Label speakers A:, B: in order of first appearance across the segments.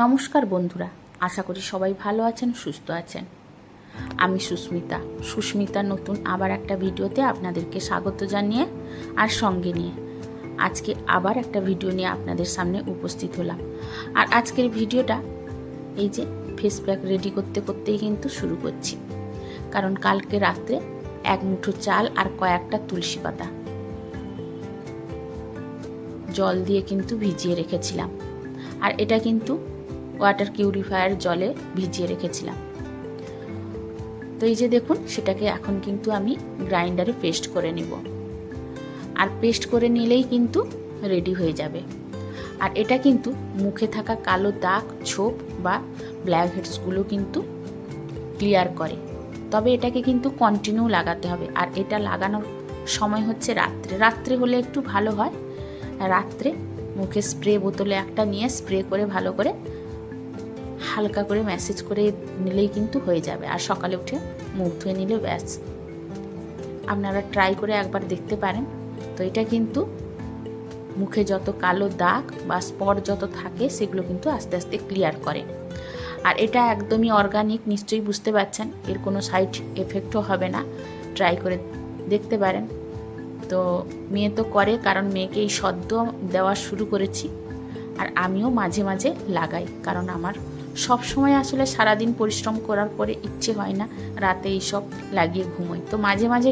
A: নমস্কার বন্ধুরা, আশা করি সবাই ভালো আছেন, সুস্থ আছেন। আমি সুস্মিতা নতুন আবার একটা ভিডিওতে আপনাদেরকে স্বাগত জানিয়ে আর সঙ্গে নিয়ে আজকে আবার একটা ভিডিও নিয়ে আপনাদের সামনে উপস্থিত হলাম। আর আজকের ভিডিওটা এই যে ফেস প্যাক রেডি করতে করতেই কিন্তু শুরু করছি, কারণ কালকে রাত্রে এক মুঠো চাল আর কয়েকটা তুলসী পাতা জল দিয়ে কিন্তু ভিজিয়ে রেখেছিলাম। আর এটা কিন্তু ওয়াটার পিউরিফায়ার জলে ভিজিয়ে রেখেছিলাম। তো এই যে দেখুন, সেটাকে এখন কিন্তু আমি গ্রাইন্ডারে পেস্ট করে নিব। আর পেস্ট করে নিলেই কিন্তু রেডি হয়ে যাবে। আর এটা কিন্তু মুখে থাকা কালো দাগ, ছোপ বা ব্ল্যাক হেডসগুলো কিন্তু ক্লিয়ার করে। তবে এটাকে কিন্তু কন্টিনিউ লাগাতে হবে। আর এটা লাগানোর সময় হচ্ছে রাত্রে হলে একটু ভালো হয়। রাত্রে মুখে স্প্রে বোতলে একটা নিয়ে স্প্রে করে ভালো করে হালকা করে ম্যাসেজ করে নিলেই কিন্তু হয়ে যাবে। আর সকালে উঠে মুখ ধুয়ে নিলে ব্যাস। আপনারা ট্রাই করে একবার দেখতে পারেন। তো এটা কিন্তু মুখে যত কালো দাগ বা স্পট যত থাকে সেগুলো কিন্তু আস্তে আস্তে ক্লিয়ার করে। আর এটা একদমই অর্গানিক, নিশ্চয়ই বুঝতে পারছেন। এর কোনো সাইড এফেক্টও হবে না, ট্রাই করে দেখতে পারেন। তো মেয়ে তো করে, কারণ মেয়েকে এই সদ্য দেওয়া শুরু করেছি। আর আমিও মাঝে মাঝে লাগাই, কারণ আমার সব সময় আসলে সারাদিন পরিশ্রম করার পরে ইচ্ছে হয় না রাতে এইসব লাগিয়ে ঘুমোই। তো মাঝে মাঝে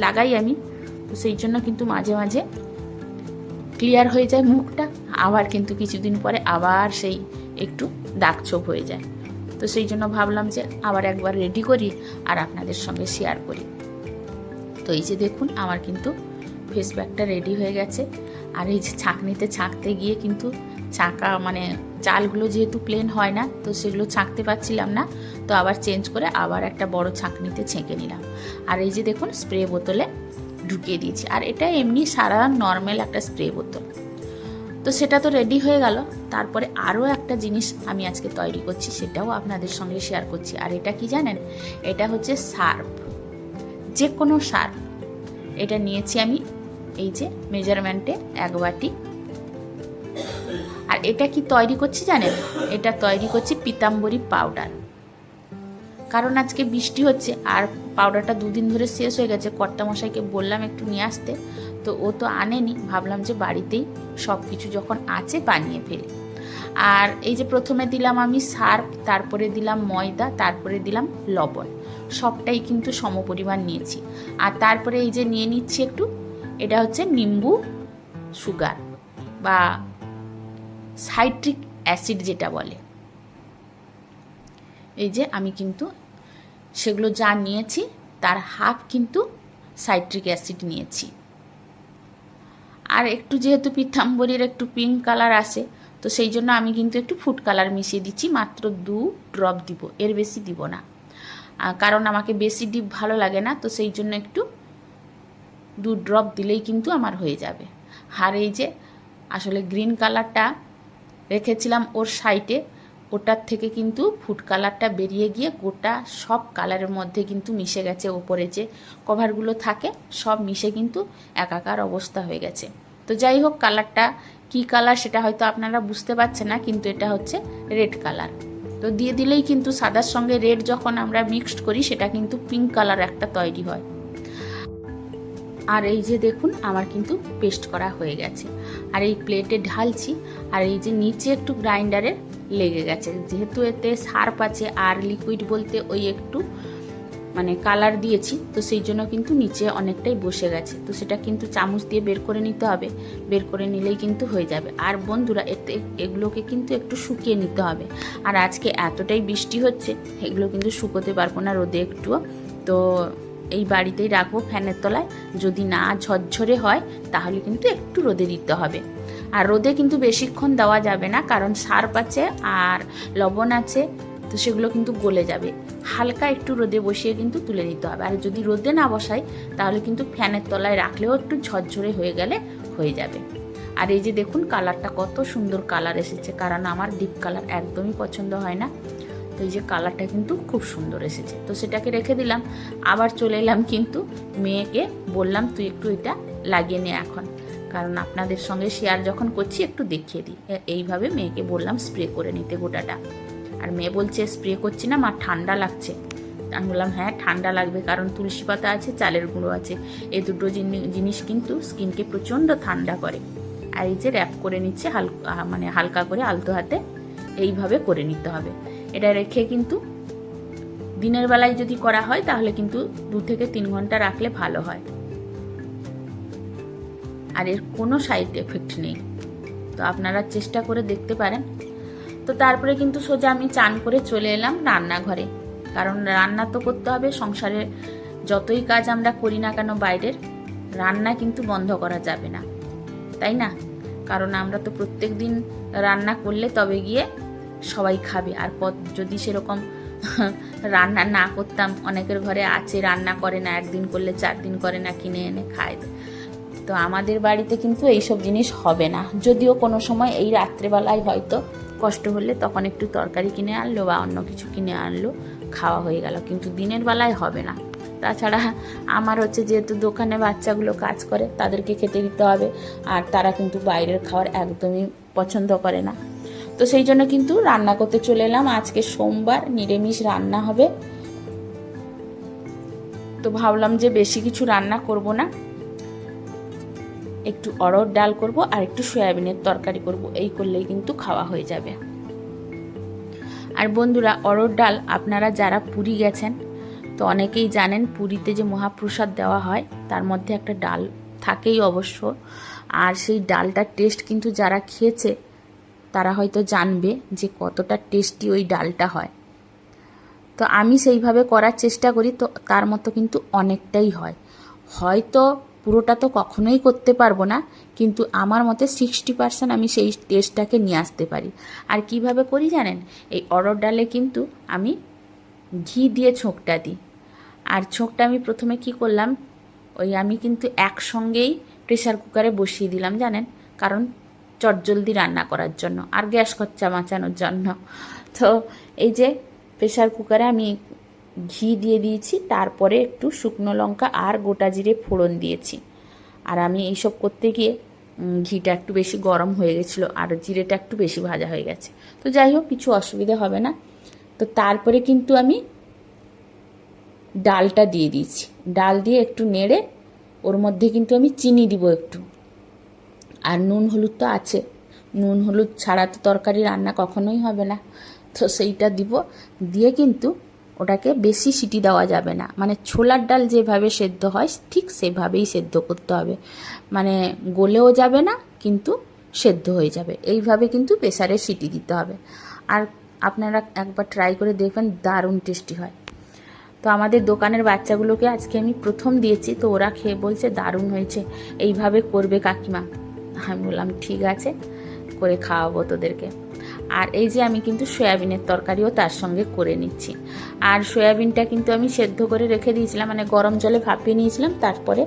A: লাগাই আমি। তো সেই জন্য কিন্তু মাঝে মাঝে ক্লিয়ার হয়ে যায় মুখটা, আবার কিন্তু কিছুদিন পরে আবার সেই একটু দাগ ছোপ হয়ে যায়। তো সেই জন্য ভাবলাম যে আবার একবার রেডি করি আর আপনাদের সঙ্গে শেয়ার করি। তো এই যে দেখুন, আমার কিন্তু ফেস প্যাকটা রেডি হয়ে গেছে। আর এই যে ছাঁকনিতে ছাঁকতে গিয়ে কিন্তু চালগুলো যেহেতু প্লেন হয় না, তো সেগুলো ছাঁকতে পারছিলাম না। তো আবার চেঞ্জ করে আবার একটা বড় ছাঁকনিতে ছেঁকে নিলাম। আর এই যে দেখুন, স্প্রে বোতলে ঢুকিয়ে দিয়েছি। আর এটা এমনি সাধারণ নর্মাল একটা স্প্রে বোতল। তো সেটা তো রেডি হয়ে গেল। তারপরে আরও একটা জিনিস আমি আজকে তৈরি করছি, সেটাও আপনাদের সঙ্গে শেয়ার করছি। আর এটা কি জানেন? এটা হচ্ছে সার্ফ, যে কোনো সার্ফ। এটা নিয়েছি আমি এই যে মেজারমেন্টে 1 বাটি। আর এটা কি তৈরি করছি জানেন? এটা তৈরি করছি পিতাম্বরী পাউডার। কারণ আজকে বৃষ্টি হচ্ছে আর পাউডারটা 2 দিন ধরে শেষ হয়ে গেছে। কর্তামশাইকে বললাম একটু নিয়ে আসতে, তো ও তো আনেনি। ভাবলাম যে বাড়িতেই সব কিছু যখন আছে বানিয়ে ফেলি। আর এই যে প্রথমে দিলাম আমি সার্ফ, তারপরে দিলাম ময়দা, তারপরে দিলাম লবণ। সবটাই কিন্তু সমপরিমাণ নিয়েছি। আর তারপরে এই যে নিয়ে নিচ্ছি একটু, এটা হচ্ছে নিম্বু সুগার বা সাইট্রিক অ্যাসিড যেটা বলে। এই যে আমি কিন্তু সেগুলো যা নিয়েছি তার হাফ কিন্তু সাইট্রিক অ্যাসিড নিয়েছি। আর একটু যেহেতু পিতাম্বরীর একটু পিঙ্ক কালার আসে, তো সেই জন্য আমি কিন্তু একটু ফুড কালার মিশিয়ে দিচ্ছি। মাত্র 2 ড্রপ দিব, এর বেশি দিব না, কারণ আমাকে বেশি ডিপ ভালো লাগে না। তো সেই জন্য একটু 2 ড্রপ দিলেই কিন্তু আমার হয়ে যাবে। আর এই যে আসলে গ্রিন কালারটা রেখেছিলাম ওর সাইডে, ওটার থেকে কিন্তু ফুড কালারটা বেরিয়ে গিয়ে গোটা সব কালারের মধ্যে কিন্তু মিশে গেছে। ওপরে যে কভারগুলো থাকে সব মিশে কিন্তু একাকার অবস্থা হয়ে গেছে। তো যাই হোক, কালারটা কি কালার সেটা হয়তো আপনারা বুঝতে পারছেন না, কিন্তু এটা হচ্ছে রেড কালার। তো দিয়ে দিলেই কিন্তু সাদার সঙ্গে রেড যখন আমরা মিক্সড করি, সেটা কিন্তু পিঙ্ক কালার একটা তৈরি হয়। আর এই যে দেখুন, আমার কিন্তু পেস্ট করা হয়ে গেছে। আর এই প্লেটে ঢালছি। আর এই যে নিচে একটু গ্রাইন্ডারে লেগে গেছে, যেহেতু এতে সার্ফ আছে আর লিকুইড বলতে ওই একটু কালার দিয়েছি, তো সেই জন্য কিন্তু নিচে অনেকটাই বসে গেছে। তো সেটা কিন্তু চামচ দিয়ে বের করে নিতে হবে, বের করে নিলেই কিন্তু হয়ে যাবে। আর বন্ধুরা, এগুলোকে কিন্তু একটু শুকিয়ে নিতে হবে। আর আজকে এতটাই বৃষ্টি হচ্ছে, এগুলো কিন্তু শুকোতে পারবো না রোদে একটুও। তো এই বাড়িতেই রাখবো ফ্যানের তলায়। যদি না ঝরঝরে হয় তাহলে কিন্তু একটু রোদে দিতে হবে। আর রোদে কিন্তু বেশিক্ষণ দেওয়া যাবে না, কারণ সার্ফ আছে আর লবণ আছে, তো সেগুলো কিন্তু গলে যাবে। হালকা একটু রোদে বসিয়ে কিন্তু তুলে নিতে হবে। আর যদি রোদে না বসাই তাহলে কিন্তু ফ্যানের তলায় রাখলেও একটু ঝরঝরে হয়ে গেলে হয়ে যাবে। আর এই যে দেখুন, কালারটা কত সুন্দর কালার এসেছে, কারণ আমার ডিপ কালার একদমই পছন্দ হয় না। তো এই যে কালারটা কিন্তু খুব সুন্দর এসেছে। তো সেটাকে রেখে দিলাম। আবার চলে এলাম কিন্তু মেয়েকে বললাম, তুই একটু এটা লাগিয়ে নে এখন, কারণ আপনাদের সঙ্গে শেয়ার যখন করছি একটু দেখিয়ে দিই। এইভাবে মেয়েকে বললাম স্প্রে করে নিতে গোটাটা, আর মেয়ে বলছে স্প্রে করছি না মা, ঠান্ডা লাগছে। আমি বললাম হ্যাঁ ঠান্ডা লাগবে, কারণ তুলসী পাতা আছে, চালের গুঁড়ো আছে, এই দুটো জিনিস কিন্তু স্কিনকে প্রচণ্ড ঠান্ডা করে। আর এই যে র্যাপ করে নিচ্ছে হালকা করে আলতো হাতে, এইভাবে করে নিতে হবে। এটা রেখে কিন্তু দিনের বেলায় যদি করা হয় তাহলে কিন্তু 2 থেকে 3 ঘন্টা রাখলে ভালো হয়, আর এর কোনো সাইড এফেক্ট নেই। তো আপনারা চেষ্টা করে দেখতে পারেন। তো তারপরে কিন্তু সোজা আমি চান করে চলে এলাম রান্নাঘরে, কারণ রান্না তো করতে হবে। সংসারে যতই কাজ আমরা করি না কেন বাইরের, রান্না কিন্তু বন্ধ করা যাবে না, তাই না? কারণ আমরা তো প্রত্যেক দিন রান্না করলে তবে গিয়ে সবাই খাবে। আর যদি সেরকম রান্না না করতাম, অনেকের ঘরে আছে রান্না করে না, 1 দিন করলে 4 দিন করে না, কিনে এনে খায়। তো আমাদের বাড়িতে কিন্তু এইসব জিনিস হবে না। যদিও কোনো সময় এই রাত্রেবেলায় হয়তো কষ্ট হলে তখন একটু তরকারি কিনে আনলো বা অন্য কিছু কিনে আনলো, খাওয়া হয়ে গেল, কিন্তু দিনের বেলায় হবে না। তাছাড়া আমার হচ্ছে যেহেতু দোকানে বাচ্চাগুলো কাজ করে, তাদেরকে খেতে দিতে হবে, আর তারা কিন্তু বাইরের খাবার একদমই পছন্দ করে না। তো সেই জন্য কিন্তু রান্না করতে চলে এলাম। আজকে সোমবার, নিরামিষ রান্না হবে। তো ভাবলাম যে বেশি কিছু রান্না করব না, একটু অড়হর ডাল করব আর একটু সয়াবিনের তরকারি করব, এই করলেই কিন্তু খাওয়া হয়ে যাবে। আর বন্ধুরা, অড়হর ডাল আপনারা যারা পুরী গেছেন তো অনেকেই জানেন, পুরীতে যে মহাপ্রসাদ দেওয়া হয় তার মধ্যে একটা ডাল থাকেই অবশ্য। আর সেই ডালটার টেস্ট কিন্তু যারা খেয়েছে তারা হয়তো জানবে যে কতটা টেস্টি ওই ডালটা হয়। তো আমি সেইভাবে করার চেষ্টা করি, তো তার মতো কিন্তু অনেকটাই হয়। হয়তো পুরোটা তো কখনোই করতে পারবো না, কিন্তু আমার মতে 60% আমি সেই টেস্টটাকে নিয়ে আসতে পারি। আর কিভাবে করি জানেন? এই অড়হর ডালে কিন্তু আমি ঘি দিয়ে ছোঁকটা দিই। আর ছোঁকটা আমি প্রথমে কি করলাম, আমি কিন্তু একসঙ্গেই প্রেসার কুকারে বসিয়ে দিলাম জানেন, কারণ চটজলদি রান্না করার জন্য আর গ্যাস খরচা বাঁচানোর জন্য। তো এই যে প্রেসার কুকারে আমি ঘি দিয়ে দিয়েছি, তারপরে একটু শুকনো লঙ্কা আর গোটা জিরে ফোড়ন দিয়েছি। আর আমি এইসব করতে গিয়ে ঘিটা একটু বেশি গরম হয়ে গেছিলো আর জিরেটা একটু বেশি ভাজা হয়ে গেছে। তো যাই হোক, কিছু অসুবিধা হবে না। তো তারপরে কিন্তু আমি ডালটা দিয়ে দিয়েছি। ডাল দিয়ে একটু নেড়ে ওর মধ্যে কিন্তু আমি চিনি দিব একটু, আর নুন হলুদ তো আছে। নুন হলুদ ছাড়া তো তরকারি রান্না কখনোই হবে না, তো সেইটা দিব। দিয়ে কিন্তু ওটাকে বেশি সিটি দেওয়া যাবে না, মানে ছোলার ডাল যেভাবে সেদ্ধ হয় ঠিক সেভাবেই সেদ্ধ করতে হবে, মানে গলেও যাবে না কিন্তু সেদ্ধ হয়ে যাবে। এইভাবে কিন্তু প্রেসারে সিটি দিতে হবে। আর আপনারা একবার ট্রাই করে দেখবেন, দারুণ টেস্টি হয়। তো আমাদের দোকানের বাচ্চাগুলোকে আজকে আমি প্রথম দিয়েছি, তো ওরা খেয়ে বলছে দারুণ হয়েছে, এইভাবে করবে কাকিমা। আমি বললাম ঠিক আছে, করে খাওয়াবো তোদেরকে। আর এই যে আমি কিন্তু সয়াবিনের তরকারিও তার সঙ্গে করে নিচ্ছি। আর সয়াবিনটা কিন্তু আমি সেদ্ধ করে রেখে দিয়েছিলাম, মানে গরম জলে ভাপিয়ে নিয়েছিলাম, তারপরে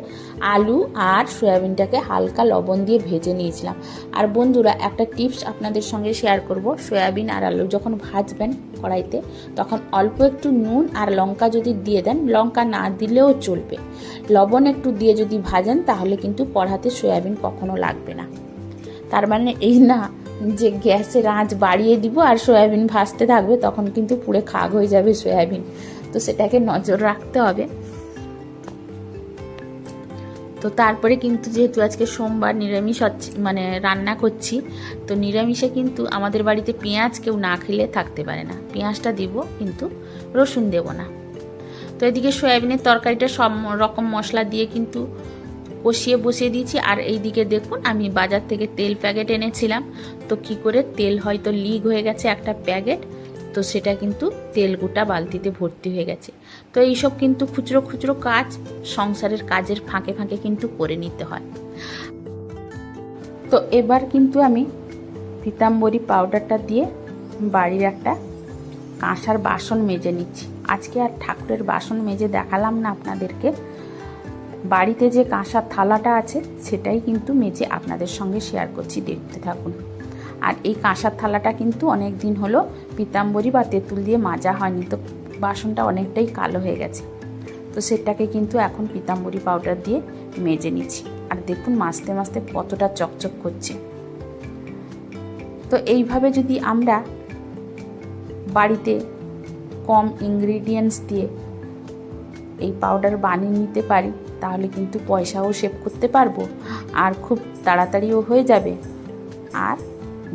A: আলু আর সয়াবিনটাকে হালকা লবণ দিয়ে ভেজে নিয়েছিলাম। আর বন্ধুরা, একটা টিপস আপনাদের সঙ্গে শেয়ার করব, সয়াবিন আর আলু যখন ভাজবেন কড়াইতে, তখন অল্প একটু নুন আর লঙ্কা যদি দিয়ে দেন, লঙ্কা না দিলেও চলবে, লবণ একটু দিয়ে যদি ভাজেন, তাহলে কিন্তু কড়াতে সয়াবিন কখনো লাগবে না। তার মানে এই না যে গ্যাসের আঁচ বাড়িয়ে দিব আর সয়াবিন ভাজতে থাকবে, তখন কিন্তু পুরো খাগ হয়ে যাবে সয়াবিন। তো সেটাকে নজর রাখতে হবে। তো তারপরে কিন্তু যেহেতু আজকে সোমবার, নিরামিষ মানে রান্না করছি, তো নিরামিষে কিন্তু আমাদের বাড়িতে পেঁয়াজ কেউ না খেলে থাকতে পারে না। পেঁয়াজটা দিব কিন্তু রসুন দেব না। তো এদিকে সয়াবিনের তরকারিটা সব রকম মশলা দিয়ে কিন্তু কষিয়ে বসিয়ে দিয়েছি। আর এই দিকে দেখুন, আমি বাজার থেকে তেল প্যাকেট এনেছিলাম, তো কি করে তেল হয়তো লিক হয়ে গেছে একটা প্যাকেট, তো সেটা কিন্তু তেল গোটা বালতিতে ভর্তি হয়ে গেছে। তো এইসব কিন্তু খুচরো খুচরো কাজ সংসারের কাজের ফাঁকে ফাঁকে কিন্তু করে নিতে হয়। তো এবার কিন্তু আমি পিতাম্বরী পাউডারটা দিয়ে বাড়ির একটা কাঁসার বাসন মেজে নিচ্ছি। আজকে আর ঠাকুরের বাসন মেজে দেখালাম না আপনাদেরকে, বাড়িতে যে কাঁসার থালাটা আছে সেটাই কিন্তু মেজে আপনাদের সঙ্গে শেয়ার করছি, দেখতে থাকুন। আর এই কাঁসার থালাটা কিন্তু অনেক দিন হলো পিতাম্বরী বা তেঁতুল দিয়ে মাজা হয়নি, তো বাসনটা অনেকটাই কালো হয়ে গেছে। তো সেটাকে কিন্তু এখন পিতাম্বরী পাউডার দিয়ে মেজে নিচ্ছি। আর দেখুন মাছতে মাছতে কতটা চকচক করছে। তো এইভাবে যদি আমরা বাড়িতে কম ইনগ্রিডিয়েন্টস দিয়ে এই পাউডার বানিয়ে নিতে পারি তাহলে কিন্তু পয়সাও সেভ করতে পারবো, আর খুব তাড়াতাড়িও হয়ে যাবে, আর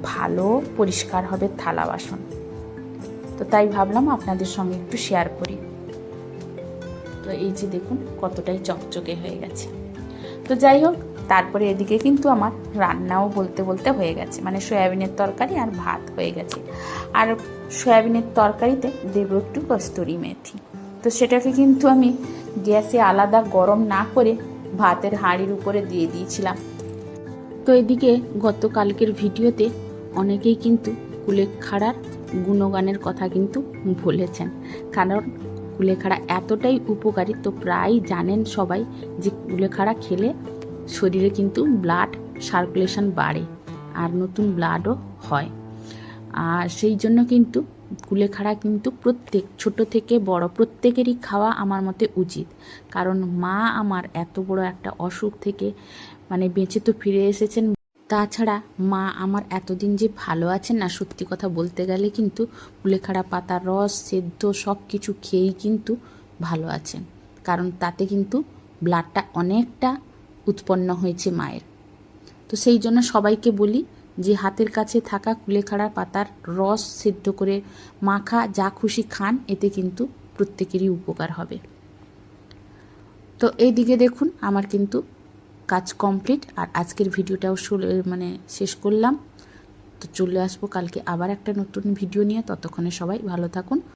A: ভালো পরিষ্কার হবে থালা বাসন। তো তাই ভাবলাম আপনাদের সঙ্গে একটু শেয়ার করি। তো এই যে দেখুন কতটাই চকচকে হয়ে গেছে। তো যাই হোক, তারপরে এদিকে কিন্তু আমার রান্নাও বলতে বলতে হয়ে গেছে, মানে সয়াবিনের তরকারি আর ভাত হয়ে গেছে। আর সয়াবিনের তরকারিতে দেবো একটু কস্তুরি মেথি। তো সেটাকে কিন্তু আমি গ্যাসে আলাদা গরম না করে ভাতের হাঁড়ির উপরে দিয়ে দিয়েছিলাম। তো এদিকে গতকালকের ভিডিওতে অনেকেই কিন্তু কুলেখাড়ার গুণগানের কথা কিন্তু বলেছেন, কারণ কুলেখাড়া এতটাই উপকারী। তো প্রায় জানেন সবাই যে কুলেখাড়া খেলে শরীরে কিন্তু ব্লাড সার্কুলেশন বাড়ে আর নতুন ব্লাডও হয়। আর সেই জন্য কিন্তু কুলেখাড়া কিন্তু প্রত্যেক ছোট থেকে বড় প্রত্যেকেরই খাওয়া আমার মতে উচিত। কারণ মা আমার এত বড় একটা অসুখ থেকে মানে বেঁচে তো ফিরে এসেছেন, তাছাড়া মা আমার এতদিন যে ভালো আছেন না, সত্যি কথা বলতে গেলে কিন্তু কুলেখাড়া পাতার রস সেদ্ধ সব কিছু খেয়েই কিন্তু ভালো আছেন, কারণ তাতে কিন্তু ব্লাডটা অনেকটা উৎপন্ন হয়েছে মায়ের। তো সেই জন্য সবাইকে বলি যে হাতের কাছে থাকা কুলেখাড়া পাতার রস সেদ্ধ করে মাখা যা খুশি খান, এতে কিন্তু প্রত্যেকেরই উপকার হবে। তো এইদিকে দেখুন আমার কিন্তু কাজ কমপ্লিট, আর আজকের ভিডিওটাও শেষ করলাম। তো চলে আসবো কালকে আবার একটা নতুন ভিডিও নিয়ে। ততক্ষণে সবাই ভালো থাকুন।